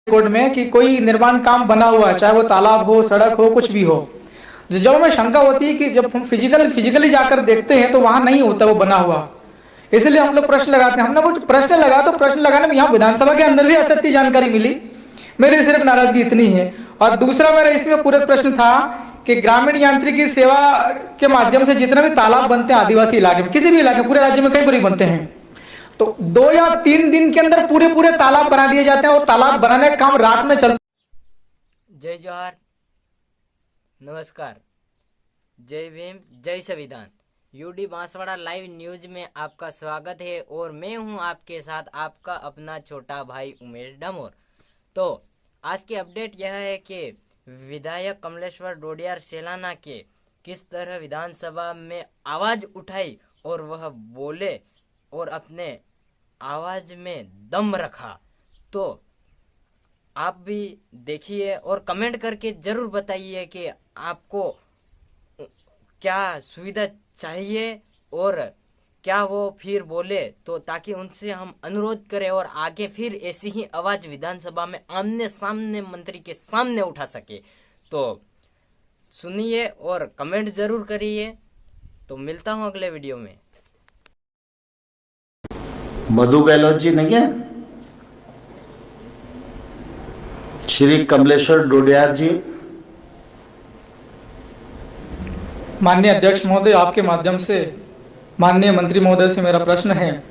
Court में कि कोई निर्माण काम बना हुआ है, चाहे वो तालाब हो, सड़क हो, कुछ भी हो, जब हमें शंका होती है कि जब हम फिजिकली जाकर देखते हैं तो वहां नहीं होता वो बना हुआ, इसलिए हम लोग प्रश्न लगाते हैं। हमने कुछ प्रश्न लगा तो प्रश्न लगाने में यहाँ विधानसभा के अंदर भी असत्य जानकारी मिली। मेरी सिर्फ नाराजगी इतनी है। और दूसरा मेरा इसमें पूरा प्रश्न था कि ग्रामीण यांत्रिकी सेवा के माध्यम से जितने भी तालाब बनते हैं आदिवासी इलाके में, किसी भी इलाके, पूरे राज्य में कई बार बनते हैं, तो 2 या 3 दिन के अंदर पूरे पूरे तालाब बना दिए जाते हैं और तालाब बनाने का काम रात में चलता। जय जोहार, नमस्कार, जय भीम, जय संविधान। यूडी बांसवाड़ा लाइव न्यूज में आपका स्वागत है और मैं हूं आपके साथ आपका अपना छोटा भाई उमेश डामोर। तो आज की अपडेट यह है कि विधायक कमलेश्वर डोडियार सेलाना के किस तरह विधानसभा में आवाज उठाई और वह बोले और अपने आवाज में दम रखा। तो आप भी देखिए और कमेंट करके जरूर बताइए कि आपको क्या सुविधा चाहिए और क्या वो फिर बोले, तो ताकि उनसे हम अनुरोध करें और आगे फिर ऐसी ही आवाज विधानसभा में आमने सामने मंत्री के सामने उठा सके। तो सुनिए और कमेंट जरूर करिए। तो मिलता हूं अगले वीडियो में। मधु गहलोत जी नहीं है? श्री कमलेश्वर डोडियार जी। माननीय अध्यक्ष महोदय, आपके माध्यम से माननीय मंत्री महोदय से मेरा प्रश्न है।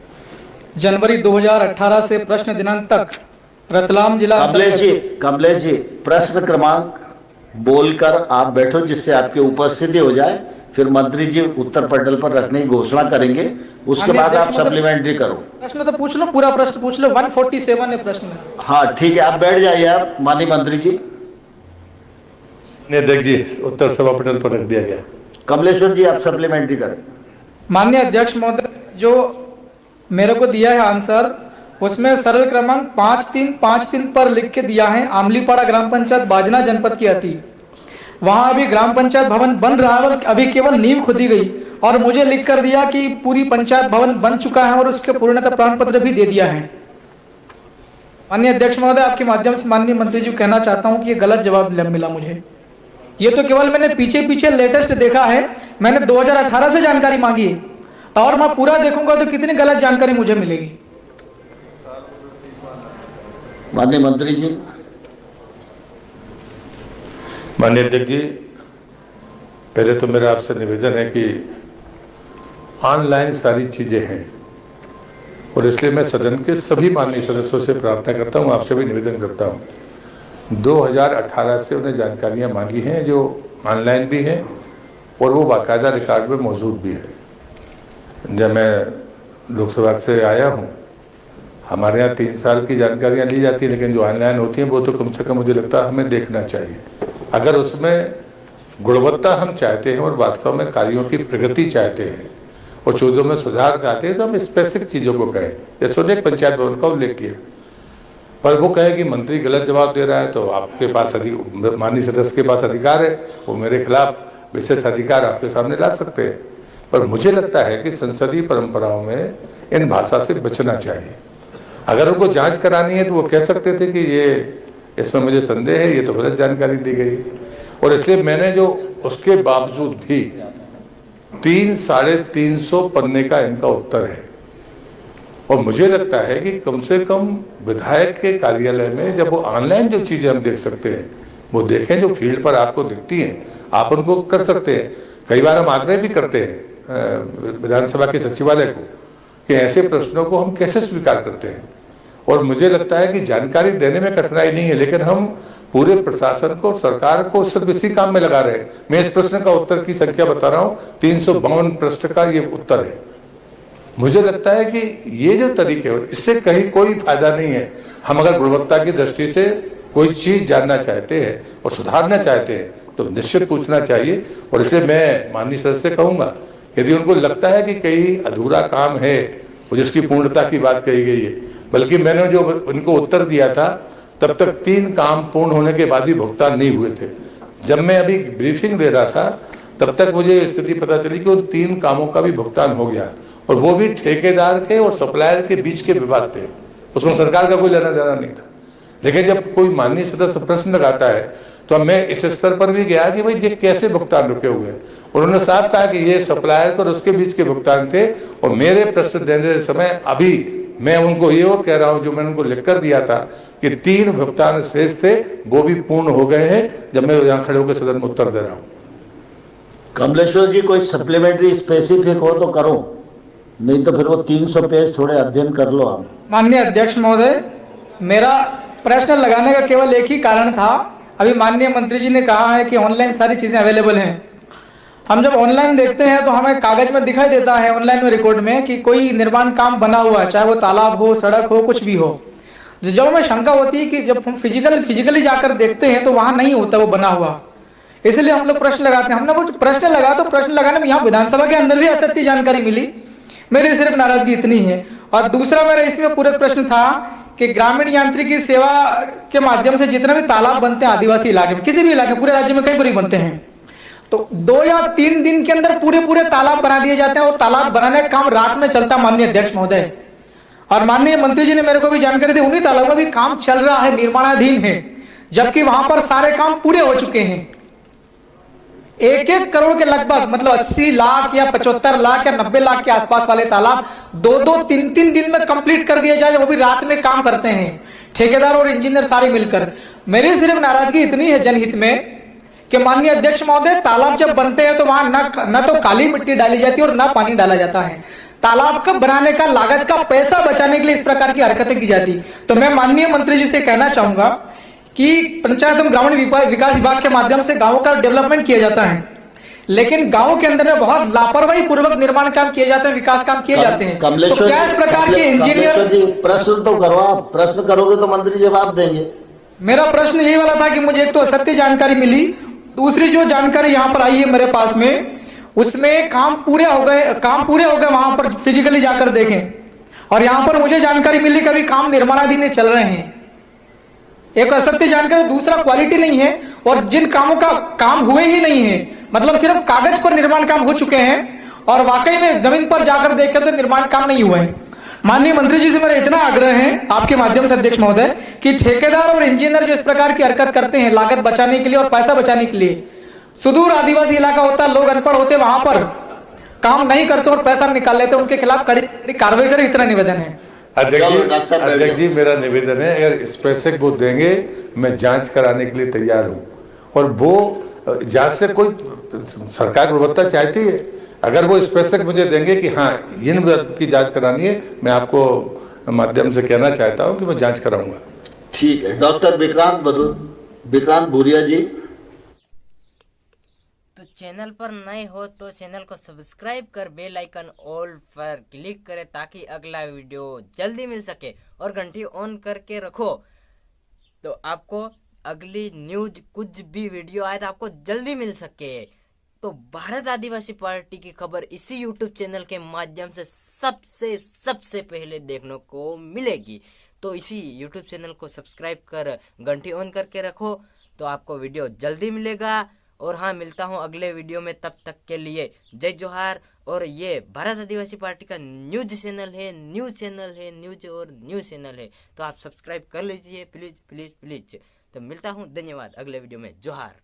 जनवरी 2018 से प्रश्न दिनांक तक रतलाम जिला। कमलेश जी, प्रश्न क्रमांक बोलकर आप बैठो जिससे आपकी उपस्थिति हो जाए, फिर मंत्री जी उत्तर पटल पर रखने की घोषणा करेंगे, उसके बाद आप सप्लीमेंट्री करो। प्रश्न तो पूछ लो, पूरा प्रश्न पूछ लो। 147 है प्रश्न। हाँ ठीक है, आप बैठ जाइए। आप माननीय मंत्री जी। अध्यक्ष जी, उत्तर सभा पटल पर रख दिया गया। कमलेश्वर जी आप सप्लीमेंट्री करें। माननीय अध्यक्ष महोदय, जो मेरे को दिया है आंसर, उसमें सरल क्रमांक 5353 पर लिख के दिया है आमलीपाड़ा ग्राम पंचायत बाजना जनपद की अति। वहां अभी ग्राम पंचायत भवन बन रहा है और अभी केवल नींव खुदी गई, और मुझे लिख कर दिया कि पूरी पंचायत भवन बन चुका है और उसके पूर्णतः प्रमाण पत्र भी दे दिया है। माननीय अध्यक्ष महोदय, आपके माध्यम से माननीय मंत्री जी को कहना चाहता हूं कि ये गलत जवाब मिला मुझे। ये तो केवल मैंने पीछे लेटेस्ट देखा है, मैंने 2018 से जानकारी मांगी है, और मैं पूरा देखूंगा तो कितनी गलत जानकारी मुझे मिलेगी। माननीय मंत्री जी। माननीय अध्यक्ष जी, पहले तो मेरा आपसे निवेदन है कि ऑनलाइन सारी चीजें हैं और इसलिए मैं सदन के सभी माननीय सदस्यों से प्रार्थना करता हूं, आपसे भी निवेदन करता हूं। 2018 से उन्हें जानकारियां मांगी हैं जो ऑनलाइन भी हैं और वो बाकायदा रिकॉर्ड में मौजूद भी है। जब मैं लोकसभा से आया हूं, हमारे यहाँ 3 साल की जानकारियां ली जाती है, लेकिन जो ऑनलाइन होती हैं वो तो कम से कम मुझे लगता है हमें देखना चाहिए। अगर उसमें गुणवत्ता हम चाहते हैं और वास्तव में कार्यों की प्रगति चाहते हैं और चीज़ों में सुधार चाहते हैं तो हम स्पेसिफिक चीज़ों को कहें। जैसे उन्हें पंचायत भवन का उल्लेख किया, पर वो कहे कि मंत्री गलत जवाब दे रहा है, तो आपके पास माननीय सदस्य के पास अधिकार है, वो मेरे खिलाफ विशेष अधिकार आपके सामने ला सकते हैं। पर मुझे लगता है कि संसदीय परंपराओं में इन भाषा से बचना चाहिए। अगर उनको जांच करानी है तो वो कह सकते थे कि ये इसमें मुझे संदेह है, ये तो गलत जानकारी दी गई। और इसलिए मैंने जो उसके बावजूद भी 300-350 पन्ने का इनका उत्तर है, और मुझे लगता है कि कम से कम विधायक के कार्यालय में जब वो ऑनलाइन जो चीजें हम देख सकते हैं वो देखें, जो फील्ड पर आपको दिखती हैं आप उनको कर सकते हैं। कई बार हम आग्रह भी करते हैं विधानसभा के सचिवालय को कि ऐसे प्रश्नों को हम कैसे स्वीकार करते हैं, और मुझे लगता है कि जानकारी देने में कठिनाई नहीं है, लेकिन हम पूरे प्रशासन को, सरकार को सिर्फ इसी काम में लगा रहे हैं। मैं इस प्रश्न का उत्तर की संख्या बता रहा हूँ, 352 प्रश्न का ये उत्तर है। मुझे लगता है कि ये जो तरीके हैं इससे कहीं कोई फायदा नहीं है। हम अगर गुणवत्ता की दृष्टि से कोई चीज जानना चाहते हैं और सुधारना चाहते हैं तो निश्चित पूछना चाहिए। और इसलिए मैं माननीय सदस्य से कहूंगा, यदि उनको लगता है कि कहीं अधूरा काम है और जिसकी पूर्णता की बात कही गई है, बल्कि मैंने जो उनको उत्तर दिया था तब तक 3 काम पूर्ण होने के बाद ही भुगतान नहीं हुए थे। जब मैं अभी ब्रीफिंग दे रहा था तब तक मुझे स्थिति पता चली कि उन 3 कामों का भी भुगतान हो गया, और वो भी ठेकेदार के और सप्लायर के बीच के विवाद थे, उसमें सरकार का कोई लेना देना नहीं था। लेकिन जब कोई माननीय सदस्य प्रश्न लगाता है तो मैं इस स्तर पर भी गया कि भाई ये कैसे भुगतान रुके हुए हैं। उन्होंने साफ कहा कि ये सप्लायर और उसके बीच के भुगतान थे, और मेरे प्रश्न देने समय अभी मैं उनको ये और कह रहा हूं, जो मैंने उनको लिख कर दिया था कि 3 भुगतान शेष थे, वो भी पूर्ण हो गए हैं, जब मैं यहाँ खड़े होकर सदन में उत्तर दे रहा हूँ। कमलेश्वर जी, कोई सप्लीमेंट्री स्पेसिफिक हो तो करो, नहीं तो फिर वो 300 पेज थोड़े अध्ययन कर लो आप। माननीय अध्यक्ष महोदय, मेरा प्रश्न लगाने का केवल एक ही कारण था। अभी माननीय मंत्री जी ने कहा है कि ऑनलाइन सारी चीजें अवेलेबल हैं। हम जब ऑनलाइन देखते हैं तो हमें कागज में दिखाई देता है, ऑनलाइन में रिकॉर्ड में, कि कोई निर्माण काम बना हुआ है, चाहे वो तालाब हो, सड़क हो, कुछ भी हो। जब हमें शंका होती है कि जब हम फिजिकली जाकर देखते हैं तो वहां नहीं होता वो बना हुआ, इसलिए हम लोग प्रश्न लगाते हैं। हमने वो प्रश्न लगा तो प्रश्न लगाने में यहाँ विधानसभा के अंदर भी असत्य जानकारी मिली। मेरी सिर्फ नाराजगी इतनी है। और दूसरा मेरा इसमें पूरक प्रश्न था कि ग्रामीण यांत्रिकी सेवा के माध्यम से जितने भी तालाब बनते हैं आदिवासी इलाके में, किसी भी इलाके, पूरे राज्य में कई पूरी बनते हैं, तो 2 या 3 दिन के अंदर पूरे तालाब बना दिए जाते हैं, और तालाब बनाने का काम रात में चलता। माननीय अध्यक्ष महोदय, और माननीय मंत्री जी ने मेरे को भी जानकारी दी, उन्हीं तालाबों में भी काम चल रहा है, निर्माणाधीन है, जबकि वहां पर सारे काम पूरे हो चुके हैं। 1-1 करोड़ के लगभग, मतलब 80 लाख या 75 लाख या 90 लाख के आसपास वाले तालाब 2-2, 3-3 दिन में कंप्लीट कर दिए जाए, वो भी रात में काम करते हैं ठेकेदार और इंजीनियर सारे मिलकर। मेरी सिर्फ नाराजगी इतनी है जनहित में कि माननीय अध्यक्ष महोदय, तालाब जब बनते हैं तो वहां न तो काली मिट्टी डाली जाती है और न पानी डाला जाता है। तालाब का बनाने का लागत का पैसा बचाने के लिए इस प्रकार की हरकतें की जाती। तो मैं माननीय मंत्री जी से कहना चाहूंगा कि पंचायत एवं ग्रामीण विकास विभाग के माध्यम से गांवों का डेवलपमेंट किया जाता है, लेकिन गांव के अंदर में बहुत लापरवाही पूर्वक निर्माण काम किए जाते हैं, विकास काम किए जाते हैं। तो क्या इस प्रकार के इंजीनियर, प्रश्न तो करो, आप प्रश्न करोगे तो मंत्री जवाब देंगे। मेरा प्रश्न यही वाला था कि मुझे एक तो असत्य जानकारी मिली, दूसरी जो जानकारी यहाँ पर आई है मेरे पास में, उसमें काम पूरे हो गए वहां पर फिजिकली जाकर देखें, और यहाँ पर मुझे जानकारी मिली कि अभी काम निर्माणाधीन चल रहे हैं। एक असत्य जानकारी, दूसरा क्वालिटी नहीं है, और जिन कामों का काम हुए ही नहीं है, मतलब सिर्फ कागज पर निर्माण काम हो चुके हैं, और वाकई में जमीन पर जाकर देखे तो निर्माण काम नहीं हुए हैं। माननीय मंत्री जी से मेरा इतना आग्रह है आपके माध्यम से अध्यक्ष महोदय कि ठेकेदार और इंजीनियर जो इस प्रकार की हरकत करते हैं लागत बचाने के लिए और पैसा बचाने के लिए, सुदूर आदिवासी इलाका होता, लोग अनपढ़ होते, वहां पर काम नहीं करते और पैसा निकाल लेते, उनके खिलाफ कड़ी कार्रवाई करें, इतना निवेदन है। अध्यक्ष जी, मेरा निवेदन है, अगर स्पेसिफिक वो देंगे मैं जांच कराने के लिए तैयार हूँ, और वो जांच से कोई सरकार गुणवत्ता चाहती है, अगर वो स्पेसिफिक मुझे देंगे कि हाँ इन की जांच करानी है, मैं आपको माध्यम से कहना चाहता हूँ कि मैं जांच कराऊंगा। ठीक है। डॉक्टर विक्रांत भूरिया जी। तो चैनल पर नए हो तो चैनल को सब्सक्राइब कर बेल आइकन ऑल पर क्लिक करें ताकि अगला वीडियो जल्दी मिल सके, और घंटी ऑन करके रखो तो आपको अगली न्यूज, कुछ भी वीडियो आए तो आपको जल्दी मिल सके। तो भारत आदिवासी पार्टी की खबर इसी यूट्यूब चैनल के माध्यम से सबसे पहले देखने को मिलेगी। तो इसी यूट्यूब चैनल को सब्सक्राइब कर घंटी ऑन करके रखो तो आपको वीडियो जल्दी मिलेगा। और हाँ, मिलता हूँ अगले वीडियो में, तब तक के लिए जय जोहार। और ये भारत आदिवासी पार्टी का न्यूज चैनल है, न्यूज चैनल है, तो आप सब्सक्राइब कर लीजिए प्लीज प्लीज प्लीज। तो मिलता हूँ, धन्यवाद, अगले वीडियो में। जोहार।